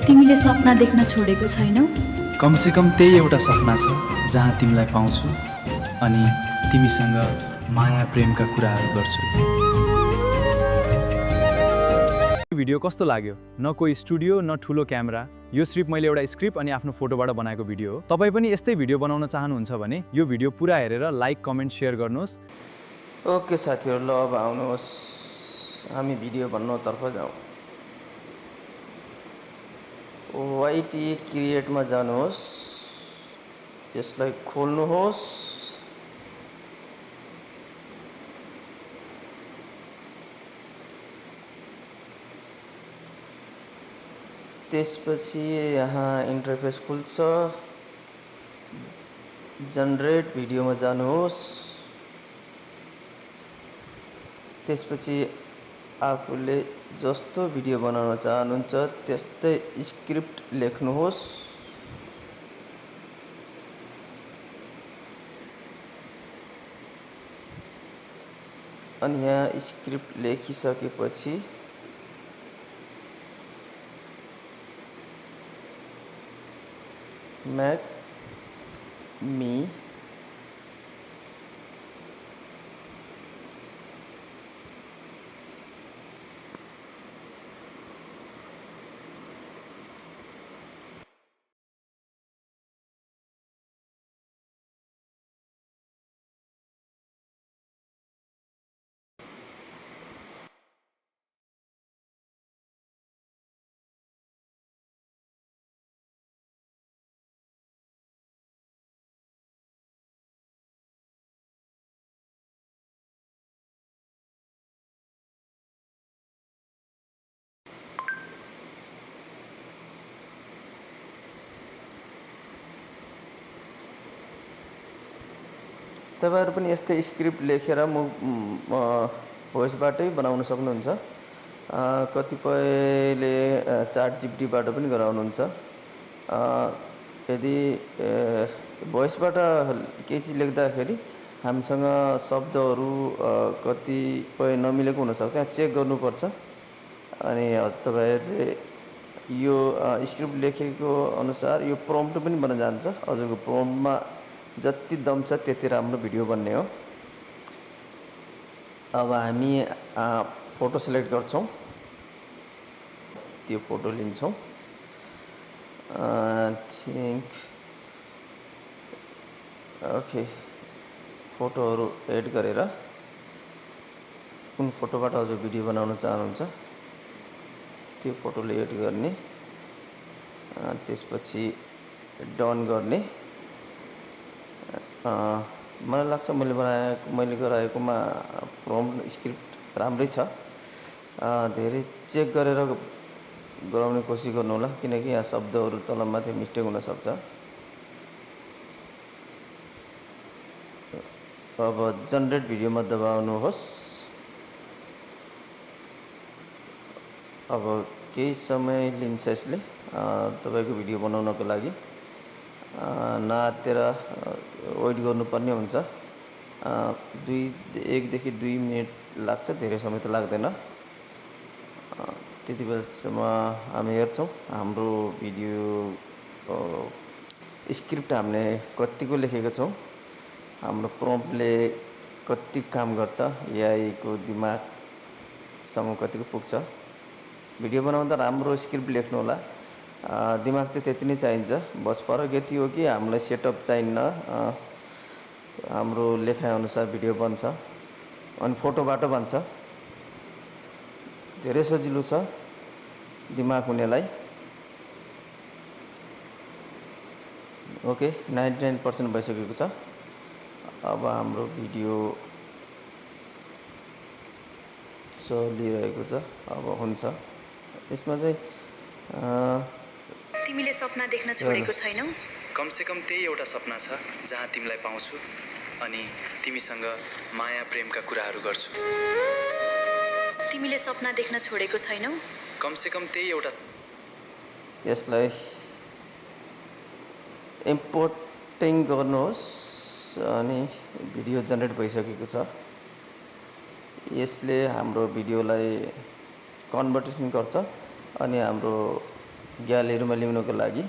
तिमीले सपना देख्न छोडेको छैनौ? कमसेकम त्यही एउटा सपना छ जहाँ तिमीलाई पाउँछु अनि तिमीसँग माया प्रेमका कुराहरू गर्छु। भिडियो कस्तो लाग्यो? न कोही स्टुडियो न ठुलो क्यामेरा, यो सिर्फ मैले एउटा स्क्रिप्ट अनि आफ्नो फोटोबाट बनाएको भिडियो हो। तपाईँ पनि यस्तै भिडियो बनाउन चाहनुहुन्छ भने यो भिडियो पुरा हेरेर लाइक कमेन्ट सेयर गर्नुहोस्। ओके साथीहरू, ल अब आउनुहोस् हामी भिडियो बनाउनतर्फ जाउँ। वाइटी क्रिएटमा जानुहोस्, यसलाई खोल्नुहोस्। त्यसपछि यहाँ इन्टरफेस खुल्छ। जनरेट भिडियोमा जानुहोस्। त्यसपछि आफूले जस्तो भिडियो बनाउन चाहनुहुन्छ त्यस्तै स्क्रिप्ट लेख्नुहोस्। अनि यहाँ स्क्रिप्ट लेखिसकेपछि मेक मी तपाईहरु पनि यस्तै स्क्रिप्ट लेखेर भोइसबाटै बनाउन सक्नुहुन्छ। कतिपयले चाट जीपीटीबाट पनि गराउनुहुन्छ। यदि भोइसबाट केही चीज लेख्दाखेरि हामीसँग शब्दहरू कतिपय नमिलेको हुन सक्छ, चेक गर्नुपर्छ। अनि तपाईहरुले यो स्क्रिप्ट लेखेको अनुसार यो प्रम्प्ट पनि बन्न जान्छ। हजुरको प्रम्प्टमा जति दम छ त्यति राम्रो भिडियो बन्ने हो। अब हामी फोटो सिलेक्ट गर्छौं, त्यो फोटो लिन्छौं। थिंक ओके, फोटोहरु एड गरेर कुन फोटोबाट हजुर भिडियो बनाउन चाहनुहुन्छ त्यो फोटोले एड गर्ने। त्यसपछि डन गर्ने। मलाई लाग्छ मैले गराएकोमा प्रम्प्ट स्क्रिप्ट राम्रै छ। धेरै चेक गरेर गराउने कोसिस गर्नु होला, किनकि यहाँ शब्दहरू तलमाथि मिस्टेक हुन सक्छ। अब जनरेट भिडियोमा दबाउनुहोस्। अब केही समय लिन्छ यसले तपाईको भिडियो बनाउनको लागि। नआत्तेर वेट गर्नुपर्ने हुन्छ। 1 देखि 2 मिनेट लाग्छ, धेरै समय त लाग्दैन। त्यति बेलासम्म हामी हेर्छौं हाम्रो भिडियो स्क्रिप्ट हामीले कतिको लेखेको छौं, हाम्रो प्रम्प्टले कति काम गर्छ, एआई को दिमागसम्म कतिको पुग्छ। भिडियो बनाउँदा राम्रो स्क्रिप्ट लेख्नु होला। दिमाग चाहिँ त्यति नै चाहिन्छ। बस फरक यति हो कि हामीलाई सेटअप चाहिन्न। हाम्रो लेखाइ अनुसार भिडियो बन्छ अनि फोटोबाट बन्छ। धेरै सजिलो छ दिमाग हुनेलाई। ओके, 99% भइसकेको छ। अब हाम्रो भिडियो चलिरहेको छ। अब हुन्छ। यसमा चाहिँ तिमीले सपना देख्न छोडेको छैनौ? कमसेकम त्यही एउटा सपना छ जहाँ तिमीलाई पाउँछु अनि तिमीसँग माया प्रेमका कुराहरू गर्छु। तिमीले सपना देख्न छोडेको छैनौ? कमसेकम त्यही एउटा। यसलाई इम्पोर्टिङ गर्नुहोस् अनि भिडियो जनरेट भइसकेको छ। यसले हाम्रो भिडियोलाई कन्भर्टेसन गर्छ अनि हाम्रो ग्यालेरीमा ल्याउनको लागि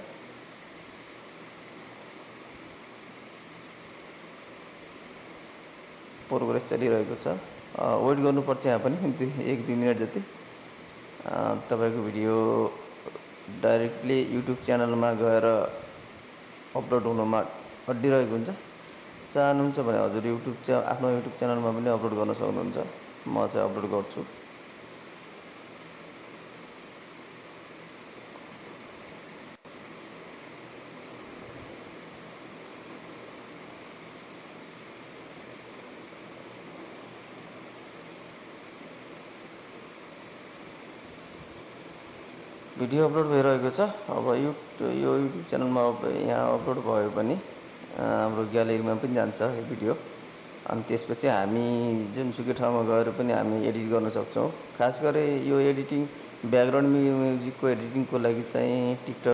प्रोग्रेस चलिरहेको छ। वेट गर्नुपर्छ यहाँ पनि 1-2 मिनट जति। तपाईँको भिडियो डाइरेक्टली युट्युब च्यानलमा गएर अपलोड हुनमा अड्डिरहेको हुन्छ। चाहनुहुन्छ भने हजुर आफ्नो युट्युब च्यानलमा पनि अपलोड गर्न सक्नुहुन्छ। म चाहिँ अपलोड गर्छु। भिडियो अपलोड भइरहेको छ। अब यो युट्युब च्यानलमा यहाँ अपलोड भयो भने हाम्रो ग्यालेरीमा पनि जान्छ यो भिडियो। अनि त्यसपछि हामी जुनसुकै ठाउँमा गएर पनि हामी एडिट गर्न सक्छौँ। खास गरी यो एडिटिङ ब्याकग्राउन्ड म्युजिकको एडिटिङको लागि चाहिँ टिकटक